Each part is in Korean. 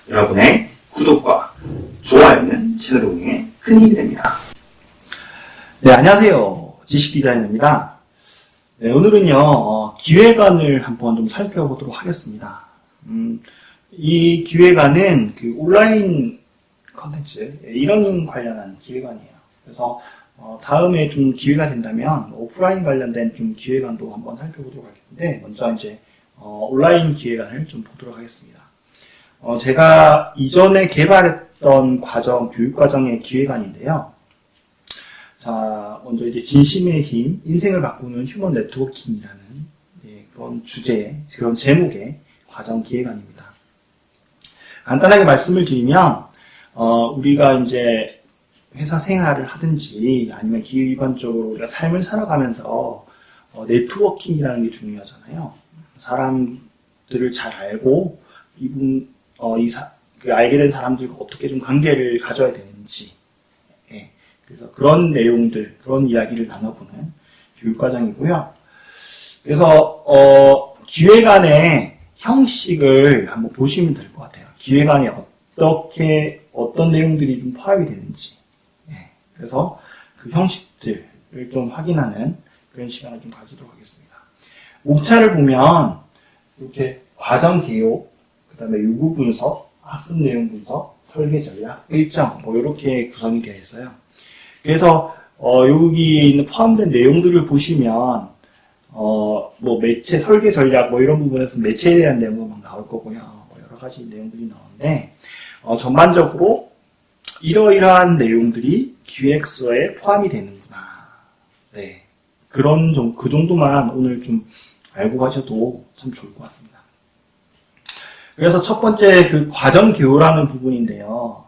여러분의 구독과 좋아요는 채널 운영에 큰 힘이 됩니다. 네, 안녕하세요. 지식디자이너입니다. 네, 오늘은요, 기획안을 한번 좀 살펴보도록 하겠습니다. 이 기획안은 그 온라인 컨텐츠, 이런 관련한 기획안이에요. 그래서 다음에 좀 기회가 된다면 오프라인 관련된 좀 기획안도 한번 살펴보도록 하겠는데, 먼저 이제 온라인 기획안을 좀 보도록 하겠습니다. 제가 이전에 개발했던 과정, 교육과정의 기획안인데요. 자, 먼저 이제 진심의 힘, 인생을 바꾸는 휴먼 네트워킹이라는 그런 주제, 그런 제목의 과정 기획안입니다. 간단하게 말씀을 드리면, 우리가 이제 회사 생활을 하든지 아니면 기본적으로 우리가 삶을 살아가면서 네트워킹이라는 게 중요하잖아요. 사람들을 잘 알고 알게 된 사람들과 어떻게 좀 관계를 가져야 되는지, 그래서 그런 내용들, 그런 이야기를 나눠보는 교육과정이고요. 그래서 기획안의 형식을 한번 보시면 될 것 같아요. 기획안에 어떤 내용들이 좀 포함이 되는지. 그래서 그 형식들을 좀 확인하는 그런 시간을 좀 가지도록 하겠습니다. 목차를 보면 이렇게 과정 개요, 그 다음에 요구 분석, 학습 내용 분석, 설계 전략, 일정, 이렇게 구성이 되어 있어요. 그래서 여기 있는 포함된 내용들을 보시면 매체 설계 전략 이런 부분에서 매체에 대한 내용도 막 나올 거고요. 여러 가지 내용들이 나오는데 전반적으로 이러이러한 내용들이 기획서에 포함이 되는구나. 네, 그 정도만 오늘 좀 알고 가셔도 참 좋을 것 같습니다. 그래서 첫 번째 그 과정 개요라는 부분인데요.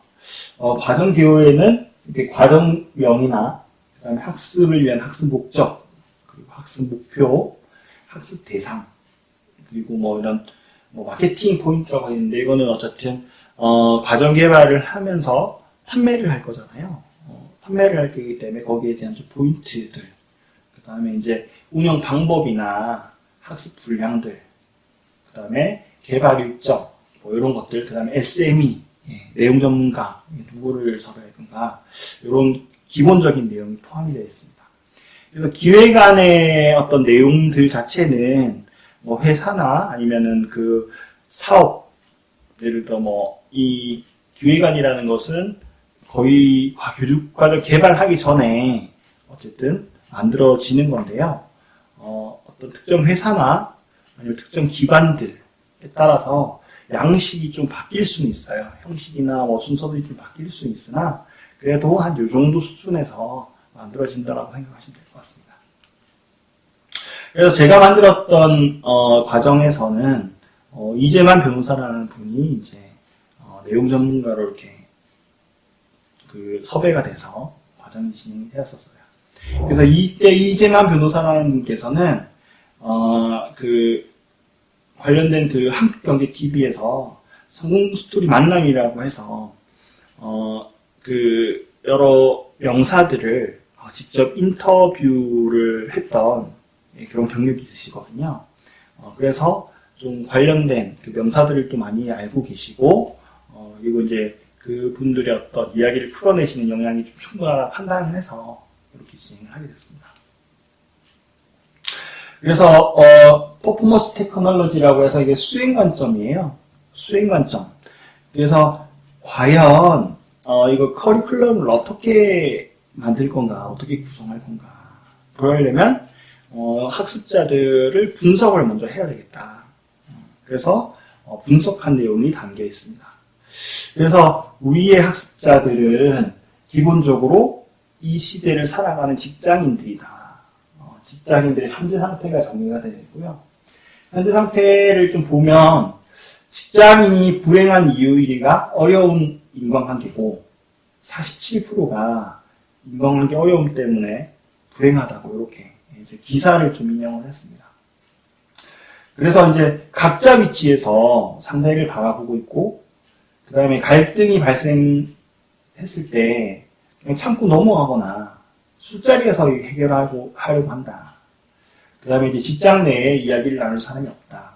과정 개요에는 이렇게 과정명이나 그다음에 학습을 위한 학습 목적, 그리고 학습 목표, 학습 대상, 그리고 이런 마케팅 포인트라고 있는데 이거는 어쨌든 과정 개발을 하면서 판매를 할 거잖아요. 판매를 할 거기 때문에 거기에 대한 좀 포인트들, 그다음에 이제 운영 방법이나 학습 분량들, 그다음에 개발 일정, 이런 것들, 그다음에 SME, 내용 전문가, 누구를 섭외할 건가, 이런 기본적인 내용이 포함이 되어 있습니다. 그래서 기획안의 어떤 내용들 자체는 회사나 아니면은 그 사업, 예를 들어 이 기획안이라는 것은 거의 교육과정 개발하기 전에 어쨌든 만들어지는 건데요. 어떤 특정 회사나 아니면 특정 기관들에 따라서 양식이 좀 바뀔 수는 있어요. 형식이나 순서들이 좀 바뀔 수는 있으나 그래도 한 요 정도 수준에서 만들어진다라고 생각하시면 될 것 같습니다. 그래서 제가 만들었던 과정에서는 이재만 변호사라는 분이 이제 내용 전문가로 이렇게 섭외가 돼서 과정이 진행이 되었었어요. 그래서 이때 이재만 변호사라는 분께서는 관련된 한국경제TV에서 성공 스토리 만남이라고 해서 여러 명사들을 직접 인터뷰를 했던 그런 경력이 있으시거든요. 그래서 좀 관련된 명사들을 또 많이 알고 계시고 그리고 이제 그분들의 어떤 이야기를 풀어내시는 역량이 좀 충분하다 판단을 해서 이렇게 진행을 하게 됐습니다. 그래서 퍼포먼스 테크놀로지라고 해서 이게 수행 관점이에요. 수행 관점. 그래서 과연 이거 커리큘럼을 어떻게 만들 건가, 어떻게 구성할 건가. 그러려면 학습자들을 분석을 먼저 해야 되겠다. 그래서 분석한 내용이 담겨 있습니다. 그래서 우리의 학습자들은 기본적으로 이 시대를 살아가는 직장인들이다. 직장인들의 현재 상태가 정리가 되어 있고요. 현재 상태를 좀 보면 직장인이 불행한 이유 1위가 어려운 인간관계고 47%가 인간관계 어려움 때문에 불행하다고 이렇게 이제 기사를 좀 인용을 했습니다. 그래서 이제 각자 위치에서 상대를 바라보고 있고 그 다음에 갈등이 발생했을 때 그냥 참고 넘어가거나 술자리에서 하려고 한다. 그 다음에 이제 직장 내에 이야기를 나눌 사람이 없다.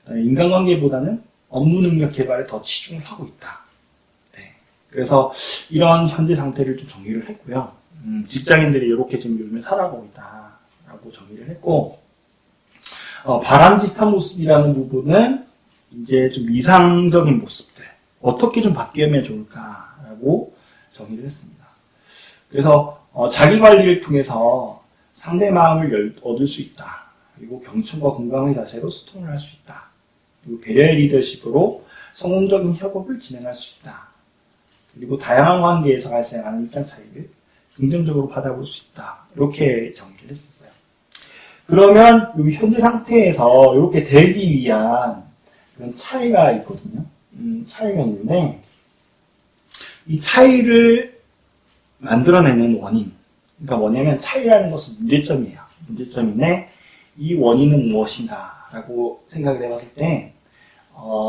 그다음에 인간관계보다는 업무 능력 개발에 더 치중을 하고 있다. 네. 그래서 이런 현재 상태를 좀 정리를 했고요. 직장인들이 이렇게 지금 요즘에 살아가고 있다라고 정리를 했고, 바람직한 모습이라는 부분은 이제 좀 이상적인 모습들, 어떻게 좀 바뀌면 좋을까라고 정리를 했습니다. 그래서 자기 관리를 통해서 상대 마음을 얻을 수 있다. 그리고 경청과 공감의 자세로 소통을 할 수 있다. 그리고 배려의 리더십으로 성공적인 협업을 진행할 수 있다. 그리고 다양한 관계에서 발생하는 입장 차이를 긍정적으로 받아볼 수 있다. 이렇게 정리를 했었어요. 그러면 이 현재 상태에서 이렇게 되기 위한 그런 차이가 있거든요. 차이가 있는데 이 차이를 만들어내는 원인, 그러니까 뭐냐면 차이라는 것은 문제점이에요. 문제점인데 이 원인은 무엇인가 라고 생각을 해봤을 때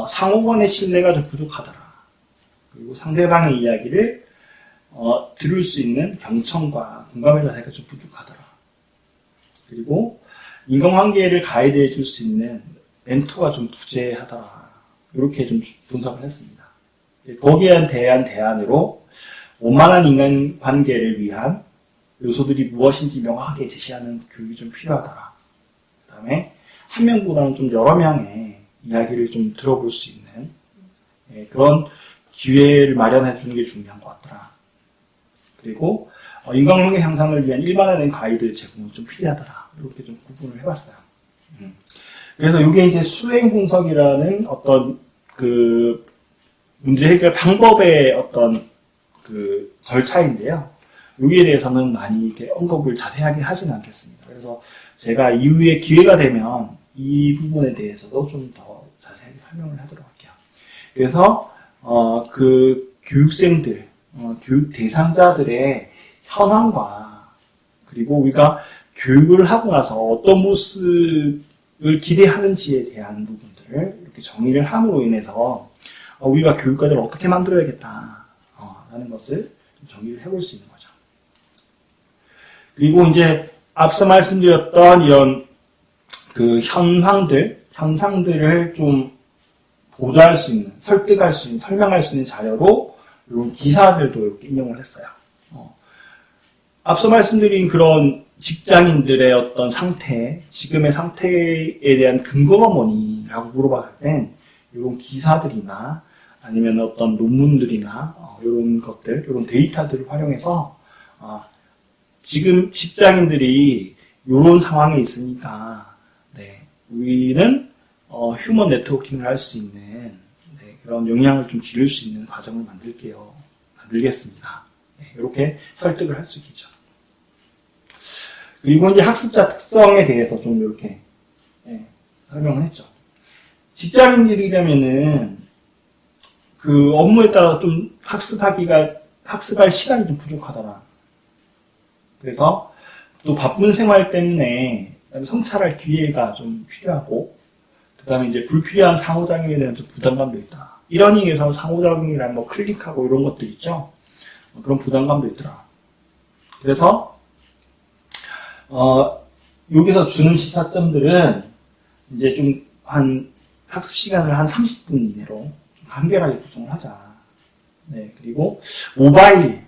상호 간의 신뢰가 좀 부족하더라. 그리고 상대방의 이야기를 들을 수 있는 경청과 공감의 자세가 좀 부족하더라. 그리고 인간관계를 가이드해 줄 수 있는 멘토가 좀 부재하더라. 이렇게 좀 분석을 했습니다. 거기에 대한 대안으로 원만한 인간관계를 위한 요소들이 무엇인지 명확하게 제시하는 교육이 좀 필요하더라. 그 다음에 한 명보다는 좀 여러 명의 이야기를 좀 들어볼 수 있는 그런 기회를 마련해 주는 게 중요한 것 같더라. 그리고 인간관계 향상을 위한 일반화된 가이드 제공은 좀 필요하더라. 이렇게 좀 구분을 해봤어요. 그래서 이게 이제 수행 분석이라는 어떤 그 문제 해결 방법의 어떤 그 절차인데요. 여기에 대해서는 많이 이렇게 언급을 자세하게 하지는 않겠습니다. 그래서 제가 이후에 기회가 되면 이 부분에 대해서도 좀 더 자세하게 설명을 하도록 할게요. 그래서 그 교육생들, 교육 대상자들의 현황과 그리고 우리가 교육을 하고 나서 어떤 모습을 기대하는지에 대한 부분들을 이렇게 정리를 함으로 인해서 우리가 교육과정을 어떻게 만들어야겠다 라는 것을 좀 정리를 해볼 수 있는 거죠. 그리고 이제 앞서 말씀드렸던 이런 그 현상들을 좀 보좌할 수 있는, 설득할 수 있는, 설명할 수 있는 자료로 이런 기사들도 이렇게 인용을 했어요. 앞서 말씀드린 그런 직장인들의 어떤 상태, 지금의 상태에 대한 근거가 뭐니라고 물어봤을 땐 이런 기사들이나 아니면 어떤 논문들이나 이런 것들, 이런 데이터들을 활용해서 지금 직장인들이 이런 상황에 있으니까 우리는 휴먼 네트워킹을 할 수 있는 그런 역량을 좀 기를 수 있는 과정을 만들겠습니다. 이렇게 설득을 할 수 있겠죠. 그리고 이제 학습자 특성에 대해서 좀 이렇게 설명을 했죠. 직장인들이라면은 그 업무에 따라 좀 학습할 시간이 좀 부족하더라. 그래서 또 바쁜 생활 때문에 성찰할 기회가 좀 필요하고, 그 다음에 이제 불필요한 상호작용에 대한 좀 부담감도 있다. 이런 의미에서 상호작용이란 뭐 클릭하고 이런 것들 있죠. 그런 부담감도 있더라. 그래서 여기서 주는 시사점들은 이제 좀 한 학습 시간을 한 30분 이내로 좀 간결하게 구성을 하자. 그리고 모바일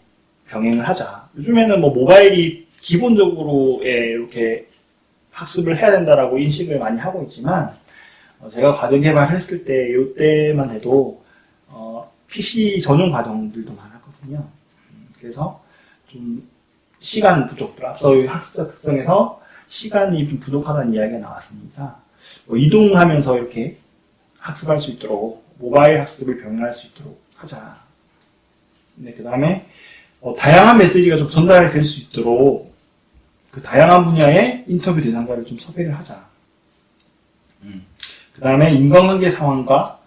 병행을 하자. 요즘에는 뭐 모바일이 기본적으로 이렇게 학습을 해야 된다라고 인식을 많이 하고 있지만, 제가 과정 개발했을 때 이때만 해도 PC 전용 과정들도 많았거든요. 그래서 좀 시간 부족들, 앞서 학습자 특성에서 시간이 좀 부족하다는 이야기가 나왔으니까 이동하면서 이렇게 학습할 수 있도록 모바일 학습을 병행할 수 있도록 하자. 그 다음에 다양한 메시지가 좀 전달될 수 있도록 그 다양한 분야의 인터뷰 대상자를 좀 섭외를 하자. 그 다음에 인간관계 상황과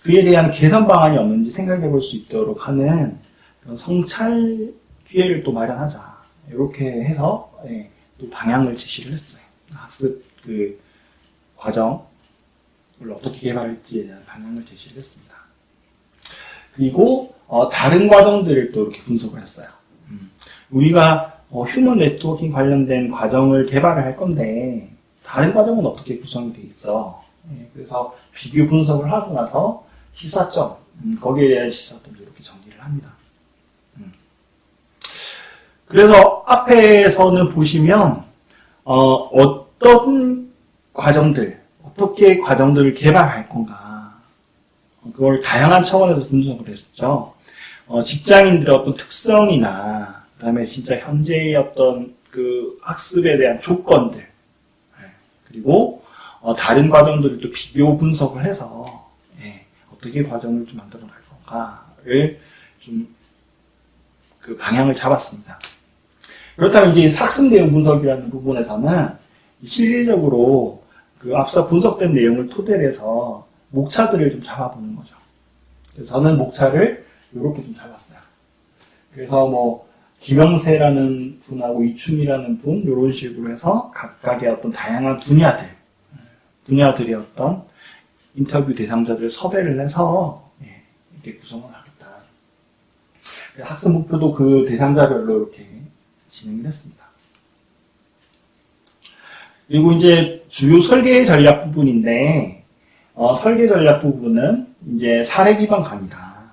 그에 대한 개선 방안이 없는지 생각해 볼 수 있도록 하는 그런 성찰 기회를 또 마련하자. 이렇게 해서 또 방향을 제시를 했어요. 학습 그 과정을 어떻게 개발할지에 대한 방향을 제시를 했습니다. 그리고 다른 과정들을 또 이렇게 분석을 했어요. 우리가 휴먼 네트워킹 관련된 과정을 개발을 할 건데 다른 과정은 어떻게 구성이 돼 있어? 그래서 비교 분석을 하고 나서 시사점, 거기에 대한 시사점도 이렇게 정리를 합니다. 그래서 앞에서는 보시면 어떤 과정들, 어떻게 과정들을 개발할 건가, 그걸 다양한 차원에서 분석을 했었죠. 직장인들의 어떤 특성이나 그다음에 진짜 현재의 어떤 그 학습에 대한 조건들, 그리고 다른 과정들을 또 비교 분석을 해서 어떻게 과정을 좀 만들어 갈 건가를 좀 그 방향을 잡았습니다. 그렇다면 이제 학습 내용 분석이라는 부분에서는 실질적으로 그 앞서 분석된 내용을 토대로 해서 목차들을 좀 잡아보는 거죠. 그래서 저는 목차를 이렇게 좀 잡았어요. 그래서 뭐 김영세라는 분하고 이충이라는 분 이런 식으로 해서 각각의 어떤 다양한 분야들의 어떤 인터뷰 대상자들 섭외를 해서 이렇게 구성을 하겠다. 학습 목표도 그 대상자별로 이렇게 진행을 했습니다. 그리고 이제 주요 설계 전략 부분인데 설계 전략 부분은 이제 사례 기반 강의다.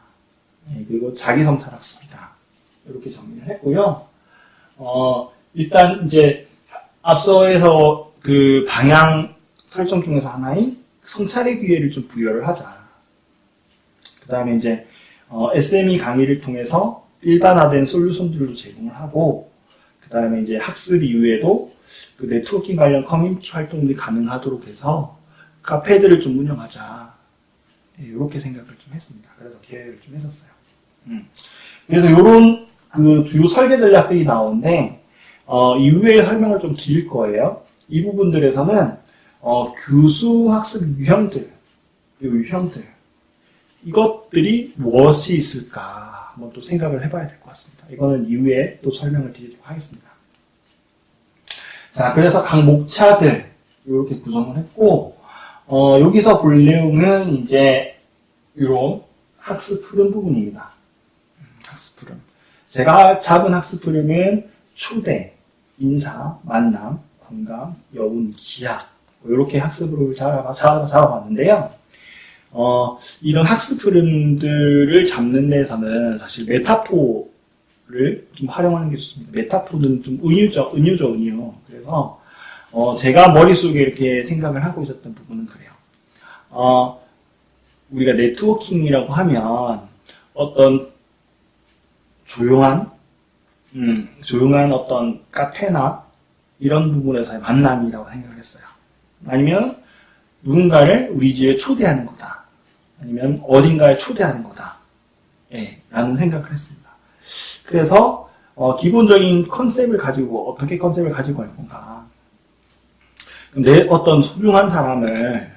그리고 자기 성찰 학습이다. 이렇게 정리를 했고요. 일단 이제 앞서에서 그 방향 설정 중에서 하나인 성찰의 기회를 좀 부여를 하자. 그 다음에 이제 SME 강의를 통해서 일반화된 솔루션들도 제공을 하고, 그 다음에 이제 학습 이후에도 그 네트워킹 관련 커뮤니티 활동들이 가능하도록 해서 카페들을 좀 운영하자. 이렇게 생각을 좀 했습니다. 그래서 계획을 좀 했었어요. 그래서 요런 그 주요 설계 전략들이 나오는데, 이후에 설명을 좀 드릴 거예요. 이 부분들에서는, 교수 학습 유형들, 이것들이 무엇이 있을까 한번 또 생각을 해봐야 될 것 같습니다. 이거는 이후에 또 설명을 드리도록 하겠습니다. 자, 그래서 각 목차들 이렇게 구성을 했고, 여기서 볼 내용은 이제 이런 학습 흐름 부분입니다. 학습 흐름. 제가 잡은 학습 흐름은 초대, 인사, 만남, 공감, 여운, 기약 이렇게 학습 흐름을 잡아봤는데요. 이런 학습 흐름들을 잡는 데에서는 사실 메타포를 좀 활용하는 게 좋습니다. 메타포는 좀 은유죠. 그래서, 제가 머릿속에 이렇게 생각을 하고 있었던 부분은 그래요. 우리가 네트워킹이라고 하면 어떤 조용한 어떤 카페나 이런 부분에서의 만남이라고 생각을 했어요. 아니면 누군가를 우리 집에 초대하는 거다. 아니면 어딘가에 초대하는 거다. 라는 생각을 했습니다. 그래서 기본적인 컨셉을 가지고 어떻게 컨셉을 가지고 갈 건가. 내 어떤 소중한 사람을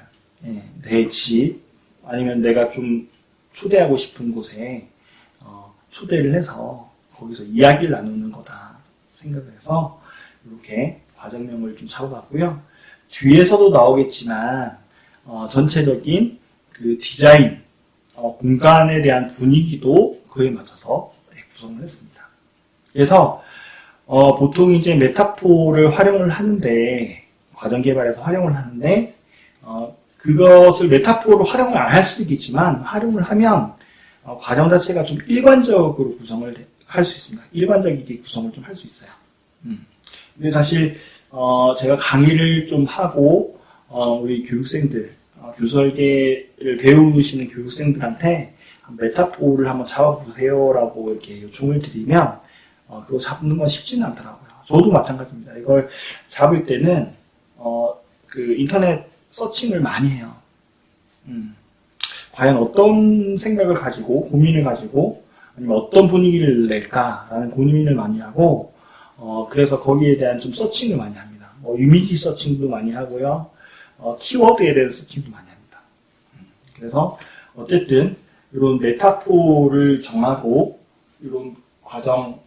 내 집 아니면 내가 좀 초대하고 싶은 곳에 초대를 해서 거기서 이야기를 나누는 거다 생각을 해서 이렇게 과정명을 좀 잡아봤고요. 뒤에서도 나오겠지만 전체적인 그 디자인, 공간에 대한 분위기도 그에 맞춰서 구성을 했습니다. 그래서 보통 이제 메타포를 활용을 하는데 과정 개발에서 활용을 하는데 그것을 메타포로 활용을 안 할 수도 있겠지만 활용을 하면 과정 자체가 좀 일관적으로 구성을 할 수 있습니다. 일관적이게 구성을 좀 할 수 있어요. 근데 사실 제가 강의를 좀 하고 우리 교육생들 교설계를 배우시는 교육생들한테 메타포를 한번 잡아보세요라고 이렇게 요청을 드리면 그거 잡는 건 쉽지는 않더라고요. 저도 마찬가지입니다. 이걸 잡을 때는 그 인터넷 서칭을 많이 해요. 과연 어떤 생각을 가지고 고민을 가지고 아니면 어떤 분위기를 낼까라는 고민을 많이 하고 그래서 거기에 대한 좀 서칭을 많이 합니다. 이미지 서칭도 많이 하고요. 키워드에 대한 서칭도 많이 합니다. 그래서 어쨌든 이런 메타포를 정하고 이런 과정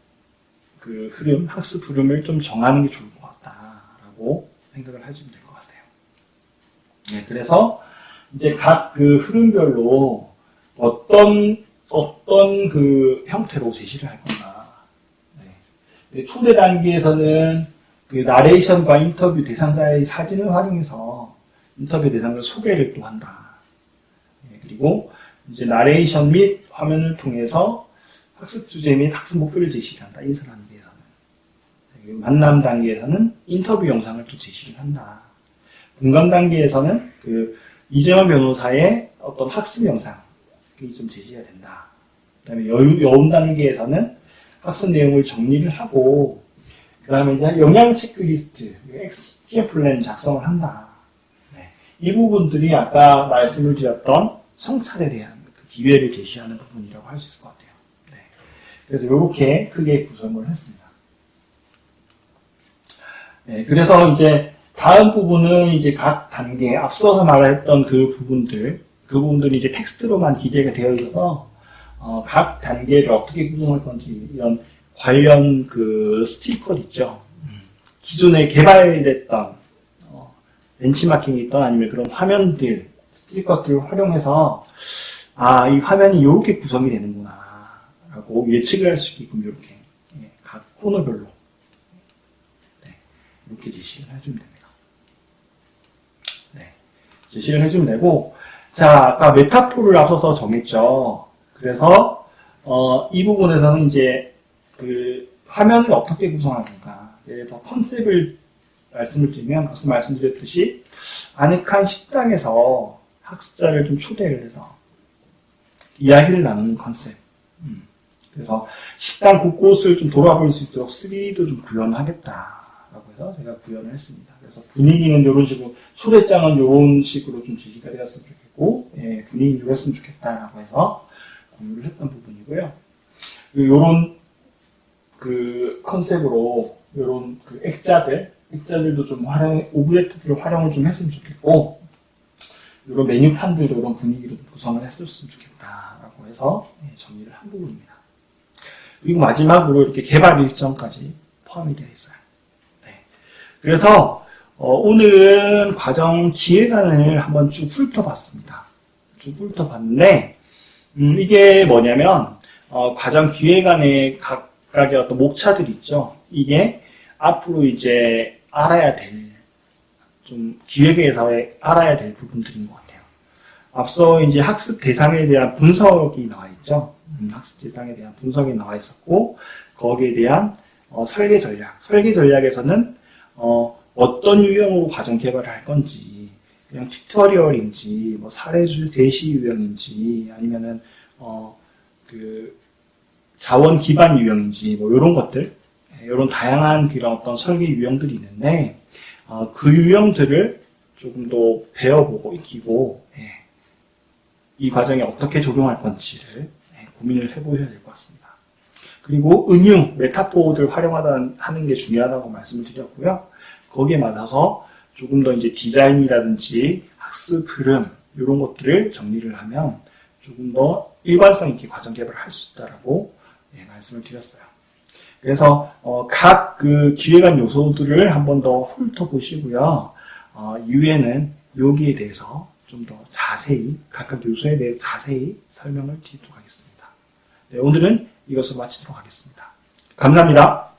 그 흐름, 학습 흐름을 좀 정하는 게 좋을 것 같다라고 생각을 하시면 될 것 같아요. 네, 그래서 이제 각 그 흐름별로 어떤 그 형태로 제시를 할 건가. 네. 초대 단계에서는 그 나레이션과 인터뷰 대상자의 사진을 활용해서 인터뷰 대상자 소개를 또 한다. 그리고 이제 나레이션 및 화면을 통해서 학습 주제 및 학습 목표를 제시한다. 인설 단계에서는. 만남 단계에서는 인터뷰 영상을 또 제시를 한다. 공감 단계에서는 그 이재원 변호사의 어떤 학습 영상이 좀 제시가 된다. 그 다음에 여운 단계에서는 학습 내용을 정리를 하고, 그 다음에 이제 영양 체크리스트, 액션 플랜 작성을 한다. 네. 이 부분들이 아까 말씀을 드렸던 성찰에 대한 그 기회를 제시하는 부분이라고 할 수 있을 것 같아요. 네. 그래서 이렇게 크게 구성을 했습니다. 네. 그래서 이제 다음 부분은 이제 각 단계, 앞서서 말했던 그 부분들이 이제 텍스트로만 기재가 되어 있어서, 각 단계를 어떻게 구성할 건지, 이런 관련 그 스티커 있죠. 기존에 개발됐던, 벤치마킹이 있던 아니면 그런 화면들, 스티커들을 활용해서, 이 화면이 이렇게 구성이 되는구나, 라고 예측을 할 수 있게끔 이렇게, 각 코너별로, 이렇게 제시를 해주면 됩니다. 네. 제시를 해주면 되고, 자, 아까 메타포를 앞서서 정했죠. 그래서, 이 부분에서는 이제, 그, 화면을 어떻게 구성할 건가. 그래서 컨셉을 말씀을 드리면, 앞서 말씀드렸듯이, 아늑한 식당에서 학습자를 좀 초대를 해서, 이야기를 나누는 컨셉. 그래서, 식당 곳곳을 좀 돌아볼 수 있도록 3D도 좀 구현하겠다. 라고 해서 제가 구현을 했습니다. 그래서 분위기는 이런 식으로, 초대장은 이런 식으로 좀 제시가 되었으면 좋겠고, 분위기는 이랬으면 좋겠다라고 해서 공유를 했던 부분이고요. 요런 그 컨셉으로, 요런 그 액자들도 좀 오브젝트들을 활용을 좀 했으면 좋겠고, 요런 메뉴판들도 이런 분위기로 좀 구성을 했었으면 좋겠다라고 해서 정리를 한 부분입니다. 그리고 마지막으로 이렇게 개발 일정까지 포함이 되어 있어요. 그래서 오늘은 과정 기획안을 한번 쭉 훑어봤습니다. 쭉 훑어봤는데 이게 뭐냐면 과정 기획안의 각각의 어떤 목차들이 있죠. 이게 앞으로 이제 알아야 될 좀 기획에서 알아야 될 부분들인 것 같아요. 앞서 이제 학습 대상에 대한 분석이 나와 있죠. 학습 대상에 대한 분석이 나와 있었고 거기에 대한 설계 전략에서는 어떤 유형으로 과정 개발을 할 건지, 그냥 튜토리얼인지, 뭐 사례주 제시 유형인지, 아니면은, 그, 자원 기반 유형인지, 뭐, 요런 것들, 요런 다양한 그런 어떤 설계 유형들이 있는데, 그 유형들을 조금 더 배워보고 익히고, 이 과정에 어떻게 적용할 건지를 고민을 해보셔야 될 것 같습니다. 그리고 은융, 메타포를 활용하는 게 중요하다고 말씀을 드렸고요. 거기에 맞아서 조금 더 이제 디자인이라든지 학습 흐름, 이런 것들을 정리를 하면 조금 더 일관성 있게 과정 개발을 할 수 있다라고 말씀을 드렸어요. 그래서, 각 그 기획안 요소들을 한 번 더 훑어보시고요. 이후에는 여기에 대해서 좀 더 자세히, 각각 요소에 대해 자세히 설명을 드리도록 하겠습니다. 네, 오늘은 이것을 마치도록 하겠습니다. 감사합니다.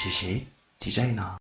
지식 디자이너